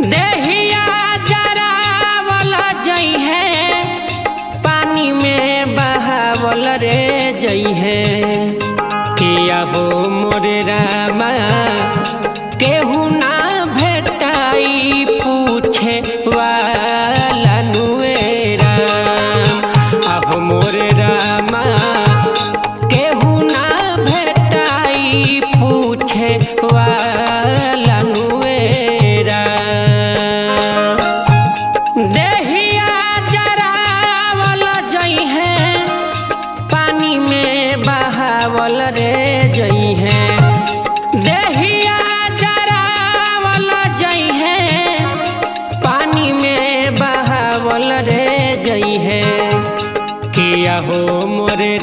देहिया जरावल जई है पानी में बहावल रे जई है किया हो मोरे रामा केहू ना भेटाई पूछे वाला नुएरा अब मोरे रामा केहू ना भेटाई पूछे वाला नुएरा देहिया जरावल जई है पानी में बहावल रे जई है देहिया जरावल जई है पानी में बहावल रे जई है किया हो मोरे